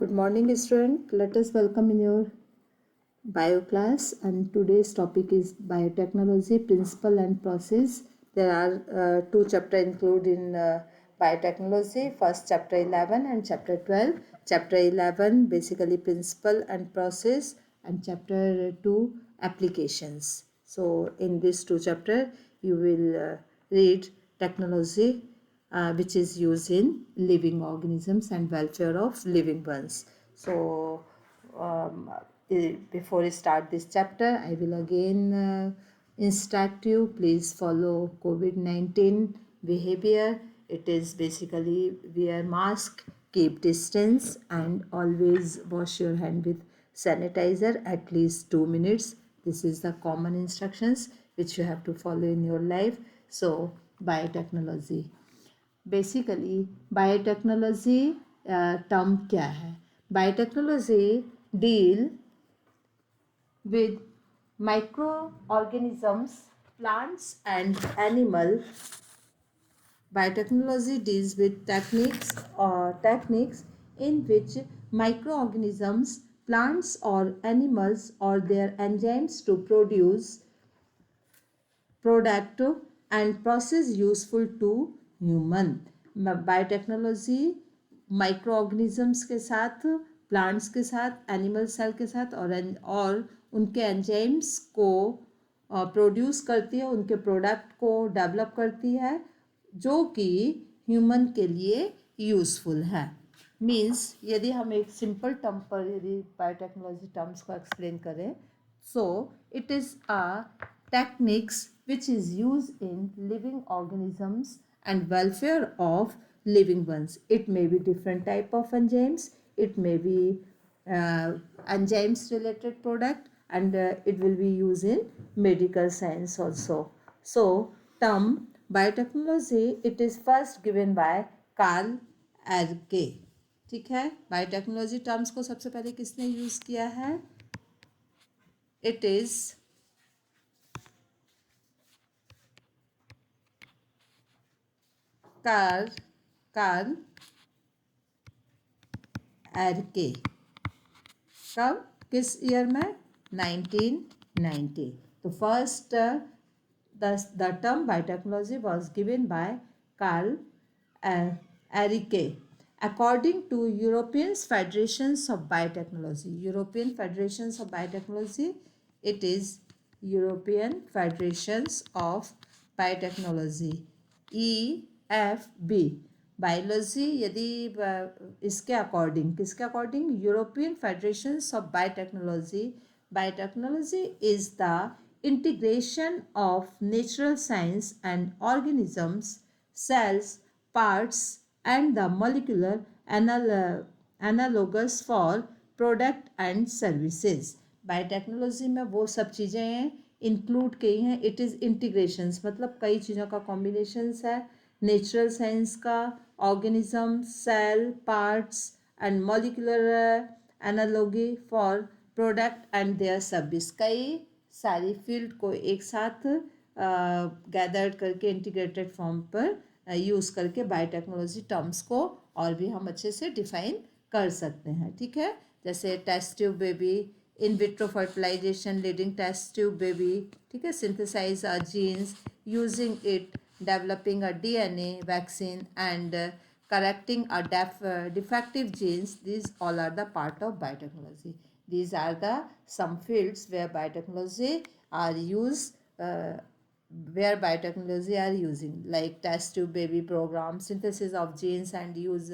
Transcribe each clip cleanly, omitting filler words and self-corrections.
Good morning, student. Let us welcome in your bio class, and today's topic is biotechnology principle and process. There are two chapters included in biotechnology. First, chapter 11 and chapter 12. Chapter 11 basically principle and process, and chapter 2 applications. So in these two chapters, you will read technology which is used in living organisms and welfare of living ones. So um, before I start this chapter, I will again instruct you, please follow COVID-19 behavior. It is basically wear mask, keep distance, and always wash your hand with sanitizer at least 2 minutes. This is the common instructions which you have to follow in your life. So biotechnology, basically biotechnology term क्या है? Biotechnology deal with microorganisms, plants and animal. Biotechnology deals with techniques in which microorganisms, plants or animals or their enzymes to produce product and process useful to human. Biotechnology micro organisms के साथ, plants के साथ, animal cell के साथ और उनके enzymes को produce करती है, उनके प्रोडक्ट को डेवलप करती है जो कि ह्यूमन के लिए यूज़फुल है. मीन्स यदि हम एक सिंपल टर्म पर यदि बायोटेक्नोलॉजी टर्म्स को एक्सप्लेन करें, so it is a techniques which is used in living organisms and welfare of living ones. It may be different type of enzymes, it may be enzymes related product, and it will be used in medical science also. So term biotechnology, it is first given by Carl Erke. ठीक है, biotechnology terms को सबसे पहले किसने use किया है? It is Karl Ereky. कब, किस ईयर में? 1990. तो first the term biotechnology was given by Karl Ereky according to European Federations of Biotechnology. European Federations of Biotechnology, it is European Federations of Biotechnology, EFB. Biology यदि इसके according, किसके according? European federations of biotechnology. Biotechnology is the integration of natural science and organisms, cells, parts and the molecular analogues for product and services. Biotechnology में वो सब चीज़ें include की हैं. It is integrations, मतलब कई चीज़ों का कॉम्बिनेशंस है. नेचुरल साइंस का, organism, cell, parts and molecular analogy for product and their service. कई सारी फील्ड को एक साथ गैदर्ड करके इंटीग्रेटेड फॉर्म पर यूज़ करके बायोटेक्नोलॉजी टर्म्स को और भी हम अच्छे से डिफाइन कर सकते हैं. ठीक है, जैसे test tube baby, in vitro fertilisation leading test tube baby. ठीक है, synthesise a genes, using it, developing a DNA vaccine and correcting a defective genes. These all are the part of biotechnology. These are the some fields where biotechnology are used, where biotechnology are using, like test tube baby program, synthesis of genes and use,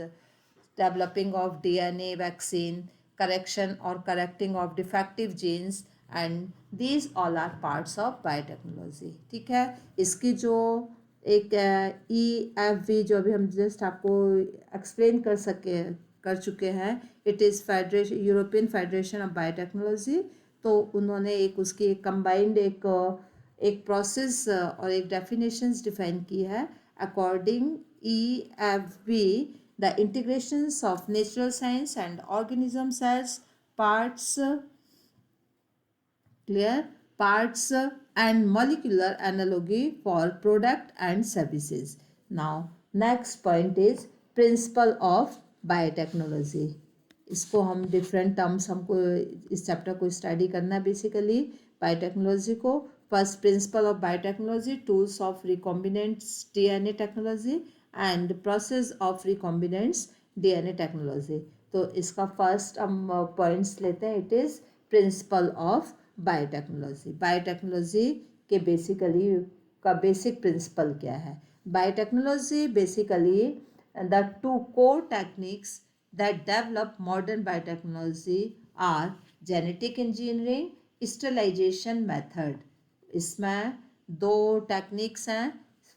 developing of DNA vaccine, correction or correcting of defective genes, and these all are parts of biotechnology. ठीक है, इसकी जो एक EFV जो अभी हम just आपको explain कर चुके हैं, it is federation, European federation of biotechnology. तो उन्होंने एक उसकी एक कंबाइंड एक प्रोसेस और एक डेफिनेशंस डिफाइन की है. According EFB, the integrations of natural science and organism sales, parts, clear, parts and molecular analogy for product and services. Now next point is principle of biotechnology. इसको हम different terms हमको इस chapter को study करना है basically biotechnology को। First principle of biotechnology, tools of recombinants DNA technology and process of recombinants DNA technology. तो इसका फर्स्ट हम पॉइंट्स लेते हैं, it is principal of biotechnology. Biotechnology के बेसिकली का बेसिक प्रिंसिपल क्या है? Biotechnology basically the two core techniques that develop modern biotechnology are genetic engineering, sterilization method। इसमें दो टेक्निक्स हैं।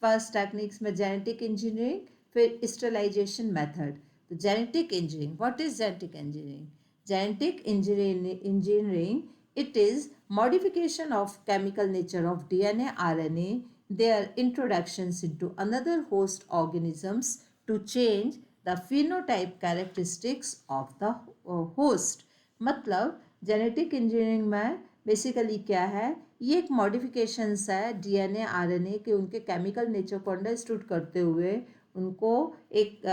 फर्स्ट टेक्निक्स में जेनेटिक इंजीनियरिंग, फिर स्टेरिलाइजेशन मेथड। तो genetic engineering, what is genetic engineering? Genetic engineering it is modification of chemical nature of DNA, RNA, their introductions into another host organisms to change the phenotype characteristics of the host। मतलब genetic engineering में basically क्या है, ये एक modifications है DNA RNA के, उनके chemical nature को अंडरस्टूड करते हुए उनको एक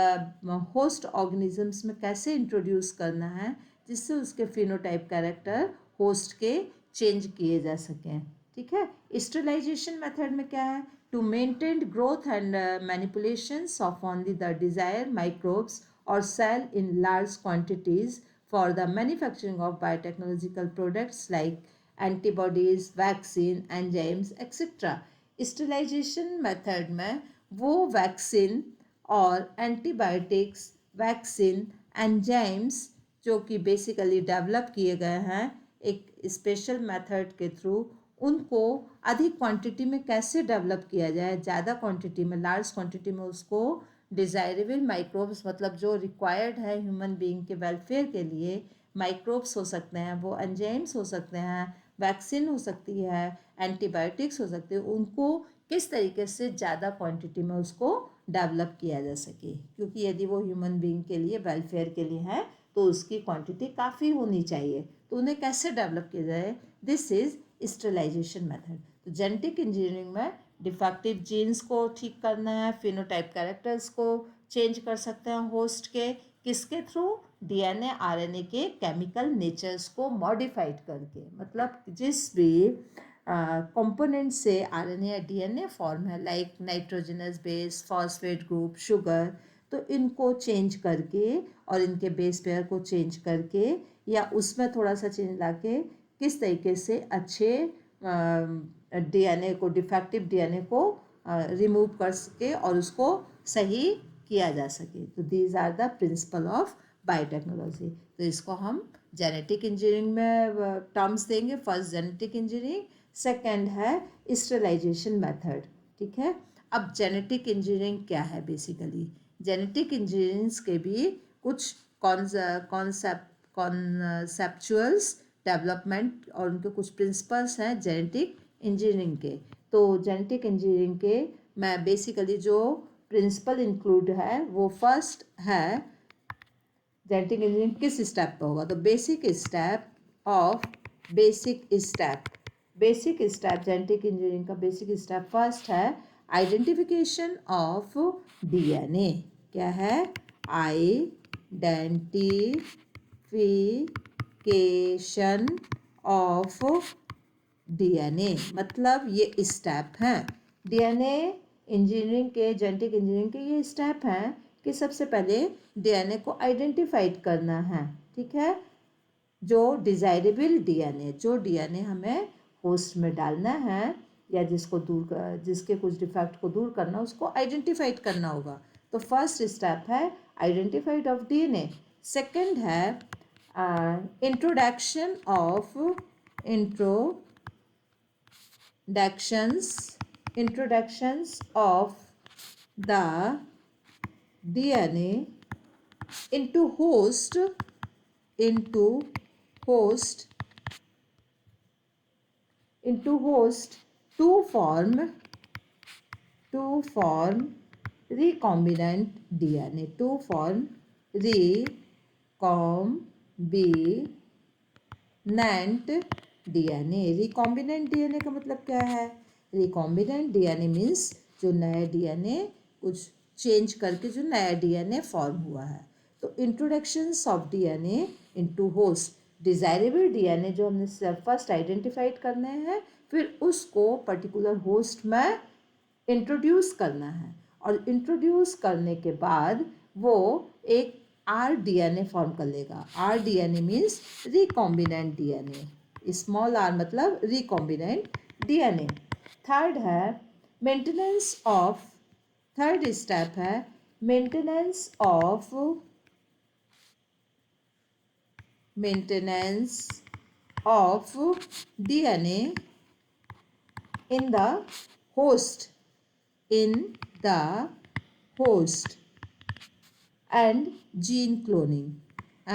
होस्ट ऑर्गेनिजम्स में कैसे इंट्रोड्यूस करना है जिससे उसके फिनोटाइप कैरेक्टर होस्ट के चेंज किए जा सकें। ठीक है। स्टेरिलाइजेशन मेथड में क्या है? To maintain growth and manipulations of only the desire microbes और cell in large quantities for the manufacturing of biotechnological products like antibodies, vaccine, enzymes etcetera. Sterilisation method में वो वैक्सीन और एंटीबायोटिक्स, वैक्सीन, एंजाइम्स जो कि basically develop किए गए हैं एक स्पेशल मेथड के थ्रू, उनको अधिक क्वांटिटी में कैसे डेवलप किया जाए, ज़्यादा क्वांटिटी में, लार्ज क्वांटिटी में उसको डिज़ायरेबल माइक्रोब्स, मतलब जो रिक्वायर्ड है ह्यूमन बीइंग के वेलफेयर के लिए, माइक्रोब्स हो सकते हैं, वो एंजाइम्स हो सकते हैं, वैक्सीन हो सकती है, एंटीबायोटिक्स हो सकते हैं, उनको किस तरीके से ज़्यादा क्वांटिटी में उसको डेवलप किया जा सके। क्योंकि यदि वो ह्यूमन बीइंग के लिए वेलफेयर के लिए है तो उसकी क्वांटिटी काफ़ी होनी चाहिए, तो उन्हें कैसे डेवलप किया जाए, दिस इज़ स्टेरिलाइजेशन मेथड। तो जेनेटिक इंजीनियरिंग में डिफेक्टिव जीन्स को ठीक करना है, फिनोटाइप कैरेक्टर्स को चेंज कर सकते हैं होस्ट के, किसके थ्रू? डीएनए आरएनए के केमिकल नेचर्स को मॉडिफाइड करके। मतलब जिस भी कंपोनेंट से आरएनए या डीएनए फॉर्म है, like nitrogenous base, phosphate group, sugar, तो इनको चेंज करके और इनके बेस पेयर को चेंज करके या उसमें थोड़ा सा चेंज लाके किस तरीके से अच्छे डीएनए को, डिफेक्टिव डीएनए को रिमूव कर सके और उसको सही किया जा सके। तो these are the principle of biotechnology. तो इसको हम जेनेटिक इंजीनियरिंग में टर्म्स देंगे। फर्स्ट जेनेटिक इंजीनियरिंग, सेकेंड है स्टेरिलाइजेशन मेथड। ठीक है। अब जेनेटिक इंजीनियरिंग क्या है? बेसिकली जेनेटिक इंजीनियरिंग के भी कुछ कॉन्सेप्चुअल्स डेवलपमेंट और उनके कुछ प्रिंसिपल्स हैं जेनेटिक इंजीनियरिंग के। तो जेनेटिक इंजीनियरिंग के मैं बेसिकली जो प्रिंसिपल इंक्लूड है वो फर्स्ट है, जेनेटिक इंजीनियरिंग किस स्टेप पे होगा? तो बेसिक स्टेप जेनेटिक इंजीनियरिंग का बेसिक स्टेप फर्स्ट है आइडेंटिफिकेशन ऑफ डीएनए। क्या है? Identification of DNA. मतलब ये स्टेप हैं डीएनए इंजीनियरिंग के, जेनेटिक इंजीनियरिंग के ये स्टेप हैं कि सबसे पहले डीएनए को आइडेंटिफाइड करना है। ठीक है। जो डिज़ायरेबल डीएनए, जो डीएनए हमें होस्ट में डालना है या जिसके कुछ डिफेक्ट को दूर करना, उसको आइडेंटिफाइड करना होगा। तो फर्स्ट स्टेप है आइडेंटिफाइड ऑफ डीएनए। सेकंड है introductions of the DNA into host to form recombinant DNA, to form recombinant DNA। recombinant DNA का मतलब क्या है? recombinant DNA मीन्स जो नया DNA कुछ चेंज करके जो नया DNA फॉर्म हुआ है। तो introductions of DNA into host, desirable DNA जो हमने फर्स्ट आइडेंटिफाइड करने हैं, फिर उसको पर्टिकुलर होस्ट में इंट्रोड्यूस करना है, और इंट्रोड्यूस करने के बाद वो एक आर डीएनए फॉर्म कर लेगा. R DNA means recombinant DNA. Small R मतलब रिकॉम्बिनेंट डीएनए. थर्ड है मेंटेनेंस ऑफ, थर्ड स्टेप है maintenance of DNA in the host, in the host, and gene cloning,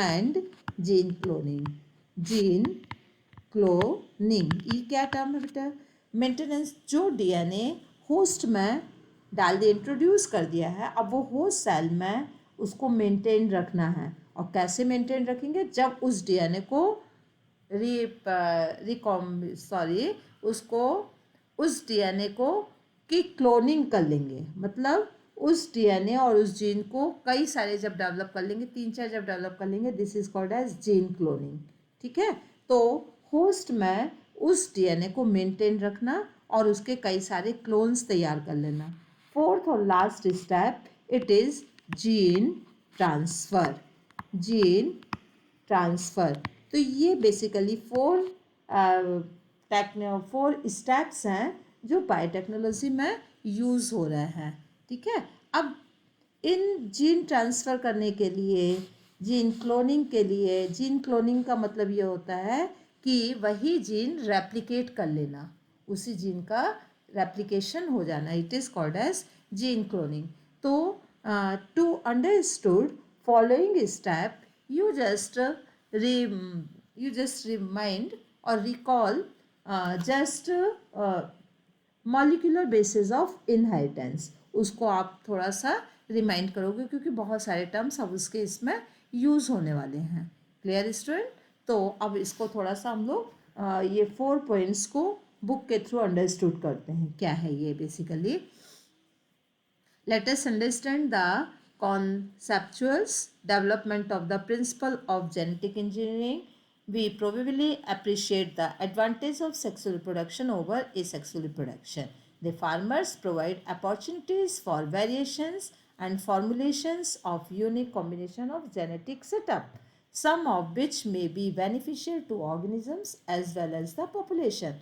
and gene cloning, gene cloning. ये क्या term है बेटा? Maintenance. जो DNA host में डाल दिया, इंट्रोड्यूस कर दिया है, अब वो होस्ट सेल में उसको मेंटेन रखना है. और कैसे मेंटेन रखेंगे? जब उस डीएनए को उसको उस डीएनए को की क्लोनिंग कर लेंगे. मतलब उस डीएनए और उस जीन को कई सारे जब डेवलप कर लेंगे, 3-4 जब डेवलप कर लेंगे, this is called as gene cloning. ठीक है. तो होस्ट में उस डीएनए को मेंटेन रखना और उसके कई सारे क्लोन्स तैयार कर लेना. फोर्थ और last step, it is gene transfer. Gene transfer. तो ये बेसिकली फोर स्टेप्स हैं जो बायोटेक्नोलॉजी में यूज़ हो रहे हैं. ठीक है. अब इन जीन ट्रांसफ़र करने के लिए, जीन क्लोनिंग के लिए, जीन क्लोनिंग का मतलब ये होता है कि वही जीन रेप्लिकेट कर लेना, उसी जीन का रेप्लिकेशन हो जाना. It is called as gene cloning. तो to understood following step, you just remind or recall just molecular basis of inheritance. उसको आप थोड़ा सा रिमाइंड करोगे क्योंकि बहुत सारे टर्म्स अब उसके इसमें यूज़ होने वाले हैं. Clear student? तो अब इसको थोड़ा सा हम लोग ये 4 पॉइंट्स को बुक के थ्रू अंडरस्टूड करते हैं. क्या है ये basically? Let us understand the conceptuals development of the principle of genetic engineering. We probably appreciate the advantage of sexual reproduction over asexual reproduction. The farmers provide opportunities for variations and formulations of unique combination of genetic setup, some of which may be beneficial to organisms as well as the population.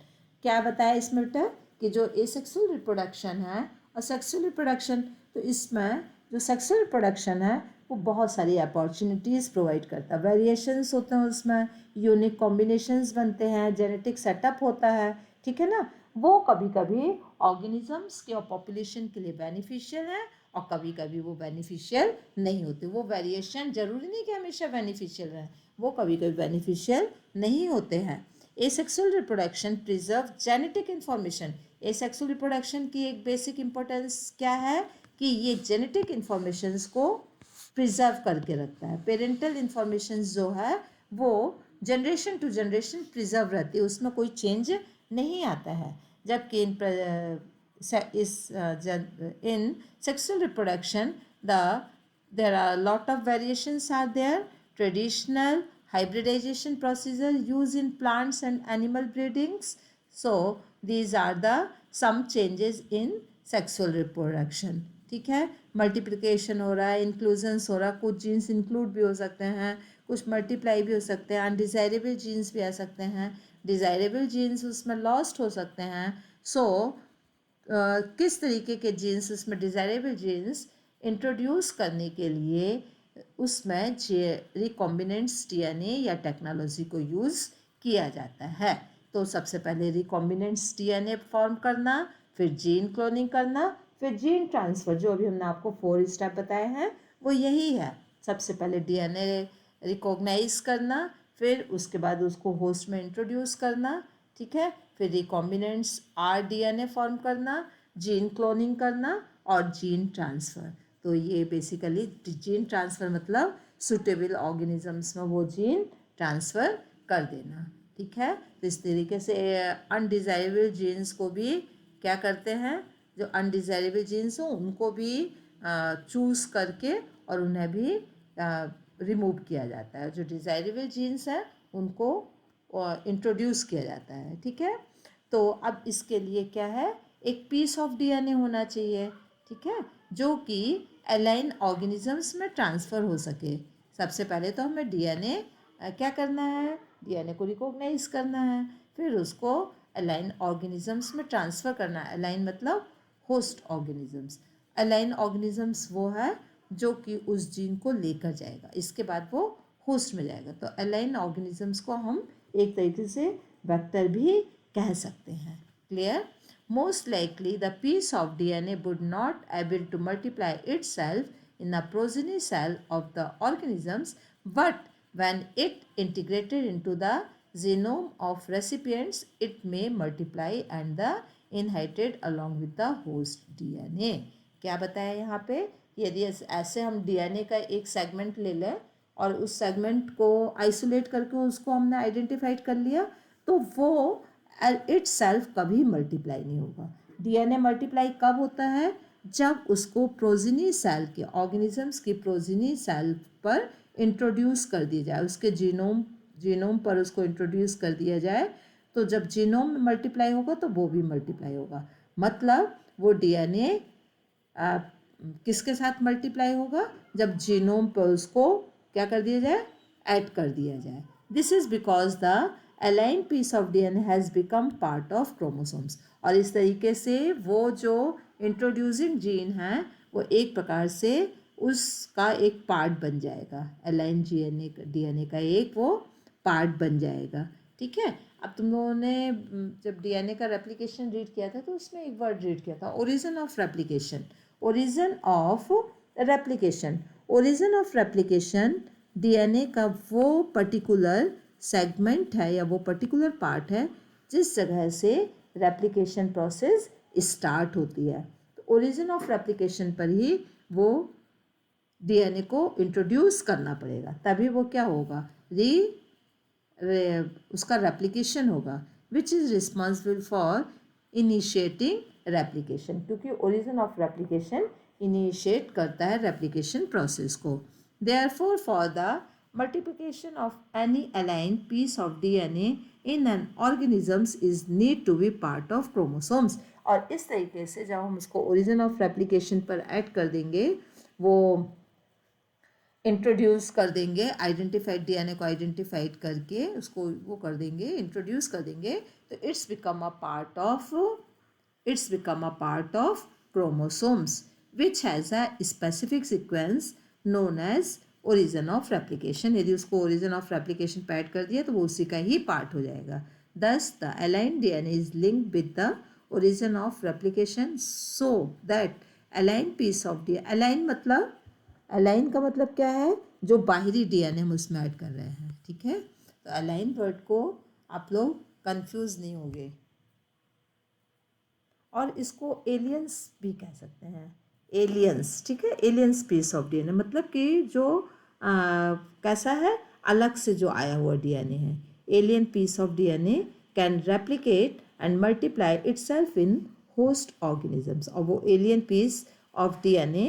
क्या बताया इसमें बेटा कि जो asexual reproduction है और sexual reproduction, तो इसमें जो सेक्सुअल रिप्रोडक्शन है वो बहुत सारी अपॉर्चुनिटीज़ प्रोवाइड करता है. वेरिएशंस होते हैं उसमें, यूनिक कॉम्बिनेशंस बनते हैं, जेनेटिक सेटअप होता है. ठीक है ना. वो कभी कभी ऑर्गेनिजम्स के और पॉपुलेशन के लिए बेनिफिशियल है और कभी कभी वो बेनिफिशियल नहीं होते. वो वेरिएशन ज़रूरी नहीं कि हमेशा बेनिफिशियल रहे, वो कभी कभी बेनिफिशियल नहीं होते हैं. Asexual reproduction preserve genetic information. Asexual reproduction की एक बेसिक इंपॉर्टेंस क्या है कि ये जेनेटिक इन्फॉर्मेशंस को प्रिजर्व करके रखता है. पेरेंटल इन्फॉर्मेशंस जो है वो जनरेशन टू जनरेशन प्रिजर्व रहती है, उसमें कोई चेंज नहीं आता है. जबकि in sexual reproduction there are a lot of variations are there. Traditional hybridization procedure used in plants and animal breedings. So these are the some changes in sexual reproduction. ठीक है. मल्टीप्लिकेशन हो रहा है, inclusions हो रहा है, कुछ jeans include भी हो सकते हैं, कुछ मल्टीप्लाई भी हो सकते हैं, अनडिज़ायरेबल जीन्स भी आ सकते हैं, डिज़ायरेबल जीन्स उसमें लॉस्ट हो सकते हैं. सो किस तरीके के जीन्स उसमें डिज़ायरेबल जीन्स इंट्रोड्यूस करने के लिए उसमें रिकॉम्बिनेंट्स डीएनए या टेक्नोलॉजी को यूज़ किया जाता है. तो सबसे पहले रिकॉम्बिनेंट्स डीएनए फॉर्म करना, फिर जीन क्लोनिंग करना, फिर जीन ट्रांसफ़र. जो अभी हमने आपको 4 स्टेप बताए हैं वो यही है. सबसे पहले डीएनए रिकॉग्नाइज करना, फिर उसके बाद उसको होस्ट में इंट्रोड्यूस करना. ठीक है. फिर रिकॉम्बिनेंट्स आर डीएनए फॉर्म करना, जीन क्लोनिंग करना और जीन ट्रांसफ़र. तो ये बेसिकली जीन ट्रांसफ़र मतलब सुटेबल ऑर्गेनिजम्स में वो जीन ट्रांसफ़र कर देना. ठीक है. तो इस तरीके से अनडिज़ायरेबल जीन्स को भी क्या करते हैं, जो अनडिज़ायरेबल जीन्स हो उनको भी चूज़ करके और उन्हें भी रिमूव किया जाता है, जो डिज़ायरेबल जीन्स हैं उनको इंट्रोड्यूस किया जाता है। ठीक है, तो अब इसके लिए क्या है, एक पीस ऑफ डीएनए होना चाहिए, ठीक है, जो कि एलाइन ऑर्गेनिजम्स में ट्रांसफ़र हो सके। सबसे पहले तो हमें डीएनए क्या करना है, डीएनए को रिकॉग्नाइज करना है, फिर उसको एलाइन ऑर्गेनिजम्स में ट्रांसफ़र करना है। एलाइन मतलब होस्ट ऑर्गेनिजम्स। एलाइन ऑर्गेनिजम्स वो है जो कि उस जीन को लेकर जाएगा, इसके बाद वो होस्ट में जाएगा। तो एलाइन ऑर्गेनिजम्स को हम एक तरीके से वेक्टर भी कह सकते हैं। Clear? Most likely the piece of DNA would not able to multiply itself in the progeny cell of the organisms, but when it integrated into the genome of recipients, it may multiply and the inherited along with the host DNA. क्या बताया यहाँ पे, यदि ऐसे हम DNA का एक segment ले लें और उस सेगमेंट को आइसोलेट करके उसको हमने आइडेंटिफाइड कर लिया, तो वो इट सेल्फ कभी मल्टीप्लाई नहीं होगा। डीएनए मल्टीप्लाई कब होता है, जब उसको प्रोजिनी सेल के, ऑर्गेनिजम्स की प्रोजिनी सेल पर इंट्रोड्यूस कर दिया जाए, उसके जीनोम पर उसको इंट्रोड्यूस कर दिया जाए। तो जब जीनोम में मल्टीप्लाई होगा तो वो भी मल्टीप्लाई होगा, मतलब वो डीएनए किसके साथ मल्टीप्लाई होगा, जब जीनोम पर उसको क्या कर दिया जाए, ऐड कर दिया जाए। This is because the alien piece of DNA has become part of chromosomes. और इस तरीके से वो जो इंट्रोड्यूसिंग जीन है वो एक प्रकार से उसका एक पार्ट बन जाएगा, अलाइन डीएनए का एक वो पार्ट बन जाएगा। ठीक है, अब तुम लोगों ने जब डीएनए का रेप्लिकेशन रीड किया था तो उसमें एक वर्ड रीड किया था, origin of replication. Origin of replication, origin of replication DNA का वो पर्टिकुलर सेगमेंट है या वो पर्टिकुलर पार्ट है जिस जगह से रेप्लिकेशन प्रोसेस स्टार्ट होती है। तो ओरिजिन ऑफ रेप्लिकेशन पर ही वो डीएनए को इंट्रोड्यूस करना पड़ेगा, तभी वो क्या होगा, उसका रेप्लिकेशन होगा, which is responsible for initiating replication, क्योंकि ओरिजिन ऑफ रेप्लिकेशन इनिशिएट करता है रेप्लिकेशन प्रोसेस को। Therefore for the multiplication of any aligned piece of DNA in an organisms is need to be part of chromosomes। और इस तरीके से जब हम उसको ओरिजिन ऑफ रेप्लिकेशन पर ऐड कर देंगे, वो इंट्रोड्यूस कर देंगे, आइडेंटिफाइड डीएनए को आइडेंटिफाइड करके उसको वो कर देंगे, इंट्रोड्यूस कर देंगे, तो it's become a part of chromosomes which has a specific sequence known as origin of replication. यदि उसको ओरिजिन ऑफ रेप्लिकेशन पे ऐड कर दिया तो वो उसी का ही पार्ट हो जाएगा। Thus the alien DNA is linked with the origin of replication so that alien piece of DNA, alien मतलब, अलाइन का मतलब क्या है, जो बाहरी डीएनए हम उसमें ऐड कर रहे हैं। ठीक है, तो अलाइन वर्ड को आप लोग कंफ्यूज नहीं होंगे, और इसको एलियंस भी कह सकते हैं, एलियंस। ठीक है, एलियंस पीस ऑफ डीएनए मतलब कि जो कैसा है, अलग से जो आया हुआ डीएनए है। Alien piece of DNA can replicate and multiply itself in host organisms. और वो alien piece of DNA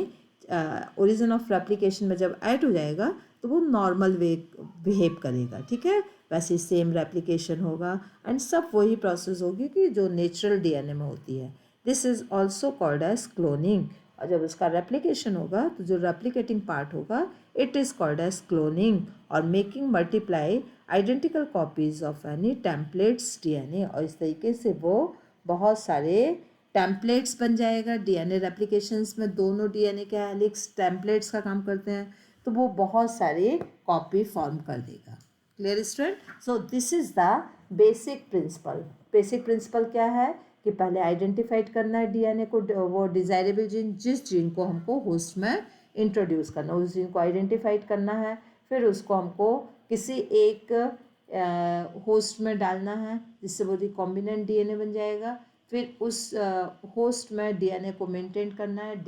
origin of replication में जब ऐड हो जाएगा तो वो नॉर्मल वे बिहेव करेगा। ठीक है, वैसे सेम रेप्लिकेशन होगा एंड सब वही प्रोसेस होगी कि जो नेचुरल डीएनए में होती है। This is also called as cloning. और जब उसका रेप्लिकेशन होगा तो जो रेप्लिकेटिंग पार्ट होगा it is called as cloning और making multiply identical copies of any templates DNA. और इस तरीके से वो बहुत सारे टेम्पलेट्स बन जाएगा। डीएनए रेप्लिकेशंस में दोनों डीएनए के हेलिक्स टेम्पलेट्स का काम करते हैं, तो वो बहुत सारे कॉपी फॉर्म कर देगा। Clear student? So this is the basic principle. Basic principle क्या है कि पहले आइडेंटिफाइड करना है डीएनए को, वो डिज़ायरेबल जीन, जिस जीन को हमको होस्ट में इंट्रोड्यूस करना, उस जीन को आइडेंटिफाइड करना है, फिर उसको हमको किसी एक होस्ट में डालना है जिससे वो रिकॉम्बिनेंट डीएनए बन जाएगा। फिर उस होस्ट में डीएनए को मेंटेन करना है,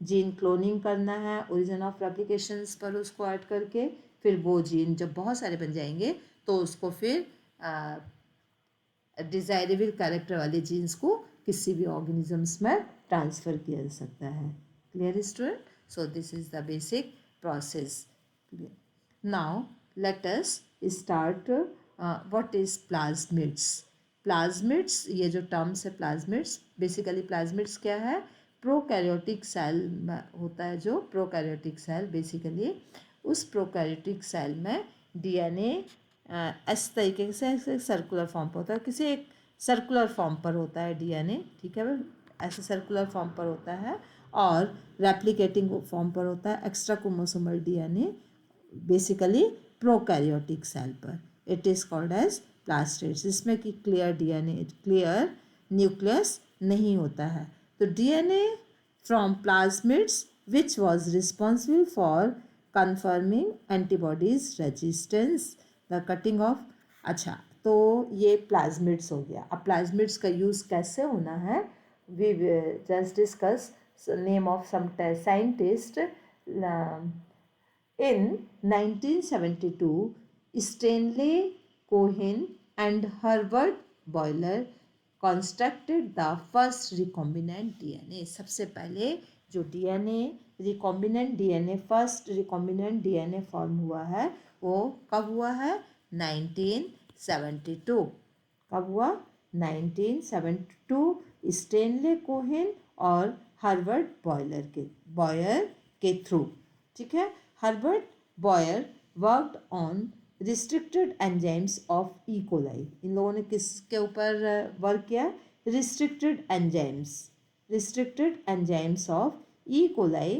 जीन क्लोनिंग करना है ओरिजिन ऑफ रेप्लिकेशंस पर उसको ऐड करके, फिर वो जीन जब बहुत सारे बन जाएंगे तो उसको फिर डिज़ायरेबल कैरेक्टर वाले जीन्स को किसी भी ऑर्गेनिजम्स में ट्रांसफ़र किया जा सकता है। Clear student? So this is the basic process. Now let us start what is plasmids. Plasmids, ये जो टर्म्स है प्लाज्मिड्स, बेसिकली प्लाज्मिड्स क्या है, प्रोकैरियोटिक सेल होता है, जो प्रोकैरियोटिक सेल बेसिकली उस प्रोकैरियोटिक सेल में डीएनए इस तरीके से सर्कुलर फॉर्म पर होता है, किसी एक सर्कुलर फॉर्म पर होता है डीएनए, ठीक है, ऐसे सर्कुलर फॉर्म पर होता है और रेप्लिकेटिंग फॉर्म पर होता है extra chromosomal DNA basically prokaryotic cell पर. It is called as plastids. इसमें कि क्लियर डीएनए, क्लियर न्यूक्लियस नहीं होता है. तो DNA from plasmids which was responsible for confirming antibodies resistance the cutting of. अच्छा, तो ये प्लाज्मिड्स हो गया. अब प्लाज्मिड्स का यूज़ कैसे होना है, we just discuss name of some scientist. In 1972, Stanley Cohen and Herbert Boyer constructed the first recombinant DNA. सबसे पहले जो DNA recombinant DNA, first recombinant DNA form हुआ है वो कब हुआ है, 1972. कब हुआ, 1972, स्टेनले कोहेन और हर्बर्ट बॉयर के थ्रू. ठीक है, Herbert Boyer worked on restricted enzymes of E coli. इन लोगों ने किसके ऊपर वर्क किया, restricted enzymes of E coli.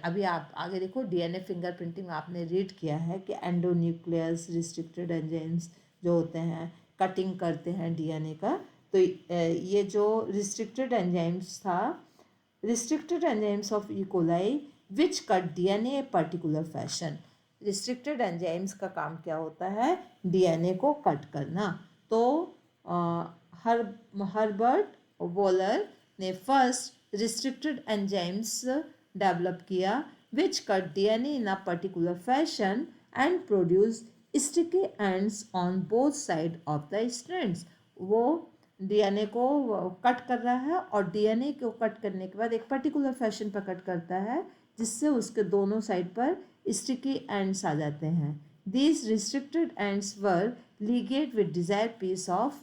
अभी आप आगे देखो, डीएनए फिंगरप्रिंटिंग आपने रीड किया है कि एंडोन्यूक्लियस रिस्ट्रिक्टेड एंजाइम्स जो होते हैं कटिंग करते हैं डीएनए का. तो ये जो रिस्ट्रिक्टेड एंजाइम्स था, restricted enzymes of E coli which cut DNA particular fashion. Restricted enzymes का काम क्या होता है, डीएनए को कट करना. तो हर्बर्ट वॉलर ने फर्स्ट रिस्ट्रिक्टेड एंजाइम्स डेवलप किया which cut DNA in a particular fashion and produce sticky ends on both side of the strands. वो डीएनए को कट कर रहा है और डीएनए को कट करने के बाद एक पर्टिकुलर फैशन पर कट करता है जिससे उसके दोनों साइड पर स्टिकी एंड्स आ जाते हैं. These restricted ends were ligate with desire piece of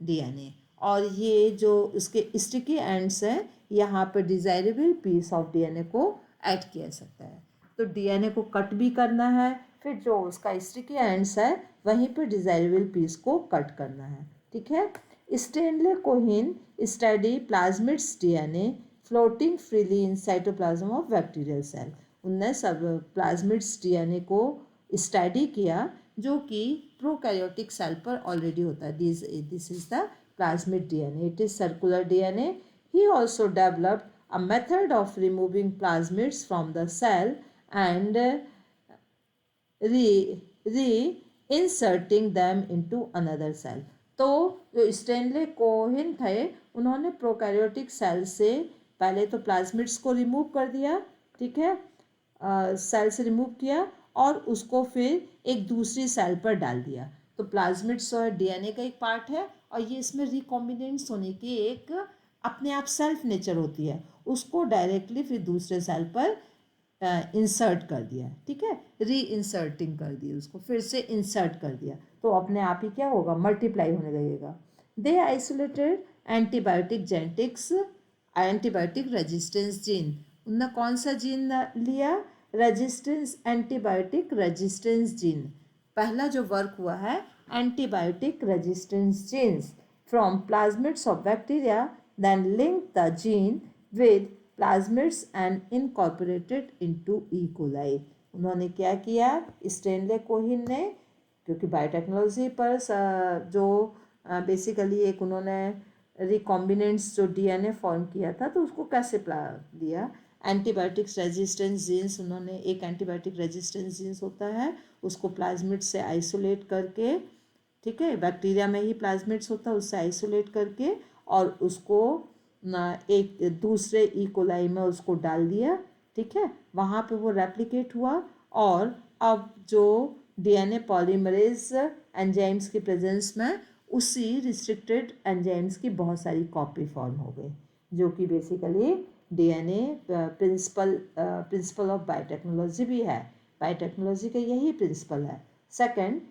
DNA. और ये जो इसके स्टिकी एंड्स हैं, यहाँ पर डिजायरेबल पीस ऑफ डीएनए को ऐड किया सकता है. तो डीएनए को कट भी करना है, फिर जो उसका स्टिकी एंड्स है वहीं पर डिजायरेबल पीस को कट करना है. ठीक है, Stanley Cohen study plasmids DNA floating freely in cytoplasm of bacterial cell. उनने सब प्लाज्मिड्स डीएनए को स्टडी किया जो कि प्रोकैरियोटिक सेल पर ऑलरेडी होता है. This is the plasmid DNA. It is circular DNA. He also developed a method of removing plasmids from the cell and reinserting them into another cell. तो जो Stanley Cohen थे, उन्होंने prokaryotic cell से पहले तो plasmids को remove कर दिया, ठीक है, सेल से रिमूव किया और उसको फिर एक दूसरी सेल पर डाल दिया. तो प्लाज्मिड्स और डीएनए का एक पार्ट है और ये इसमें रिकॉम्बिनेंट्स होने की एक अपने आप सेल्फ नेचर होती है. उसको डायरेक्टली फिर दूसरे सेल पर इंसर्ट कर दिया. ठीक है, री इंसर्टिंग कर दी, उसको फिर से इंसर्ट कर दिया तो अपने आप ही क्या होगा, मल्टीप्लाई होने लगेगा. They isolated antibiotic genetics, antibiotic resistance gene. उनने कौन सा जीन लिया, रेजिस्टेंस, एंटीबायोटिक रेजिस्टेंस जीन. पहला जो वर्क हुआ है antibiotic resistance genes from plasmids of bacteria, then link the gene with plasmids and incorporated into E coli. उन्होंने क्या किया, स्टेनले कोहेन ने, क्योंकि बायोटेक्नोलॉजी पर जो बेसिकली एक उन्होंने रिकॉम्बिनेंट्स जो डीएनए फॉर्म किया था तो उसको कैसे दिया, एंटीबायोटिक्स रेजिस्टेंस जीन्स. उन्होंने एक एंटीबायोटिक रेजिस्टेंस जीन्स होता है उसको प्लाज्मिड से आइसोलेट करके, ठीक है, बैक्टीरिया में ही प्लाज्मिड्स होता है, उससे आइसोलेट करके और उसको एक दूसरे ई कोलाई में उसको डाल दिया. ठीक है, वहाँ पे वो रेप्लिकेट हुआ और अब जो डीएनए पॉलीमरेज एंजाइम्स की प्रेजेंस में उसी रिस्ट्रिक्टेड एंजाइम्स की बहुत सारी कॉपी फॉर्म हो गई, जो कि basically DNA principal of biotechnology भी है. बायोटेक्नोलॉजी का यही प्रिंसिपल है। Second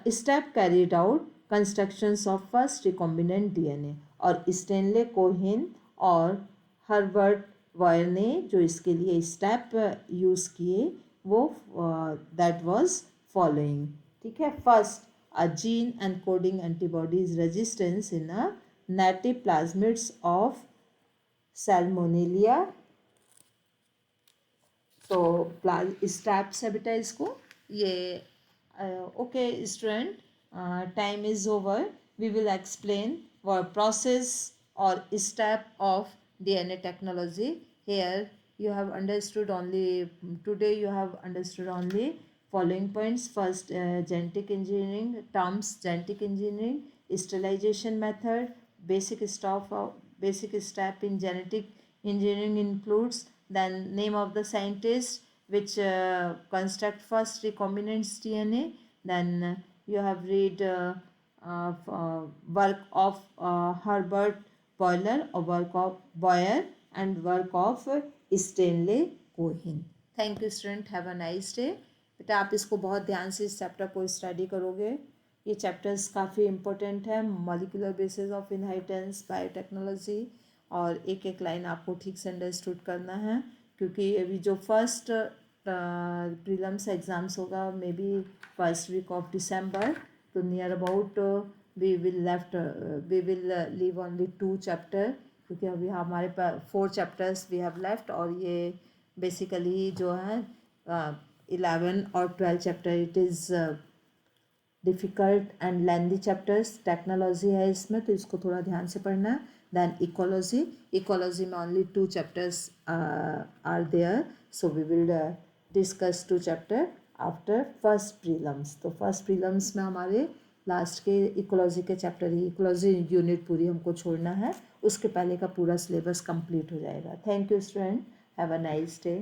step carried out constructions of first recombinant DNA, और स्टेनले कोहेन और हर्बर्ट वॉयर ने जो इसके लिए स्टेप यूज़ किए वो दैट वाज फॉलोइंग। ठीक है, first a gene encoding antibodies resistance in a native plasmids of salmonella। तो स्टेप्स है बेटा इसको ये। Okay student, time is over. We will explain process और step of DNA technology here। You have understood only today, you have understood only following points. First, genetic engineering terms, genetic engineering, sterilization method, basic step in genetic engineering includes then name of the scientist which construct first recombinant DNA. Then you have read work of Herbert Boiler or work of Boyer and work of Stanley Cohen। Thank you student, have a nice day. बेटा आप इसको बहुत ध्यान से इस chapter को study करोगे। ये चैप्टर्स काफ़ी इंपॉर्टेंट है, molecular basis of inheritance, biotechnology, और एक एक लाइन आपको ठीक से अंडरस्टूड करना है क्योंकि अभी जो फर्स्ट प्रीलिम्स एग्ज़ाम्स होगा maybe first week of December, तो near about we will leave only 2 chapter क्योंकि अभी हमारे पास 4 चैप्टर्स वी हैव लेफ्ट, और ये बेसिकली जो है 11 और 12 chapter it is difficult and lengthy chapters. Technology है इसमें तो इसको थोड़ा ध्यान से पढ़ना है। देन इकोलॉजी में only 2 chapters are there, so we will discuss 2 chapter after first prelims. तो फर्स्ट प्रीलिम्स में हमारे लास्ट के इकोलॉजी के चैप्टर ही, इकोलॉजी यूनिट पूरी हमको छोड़ना है, उसके पहले का पूरा सिलेबस कंप्लीट हो जाएगा। Thank you student, have a nice day.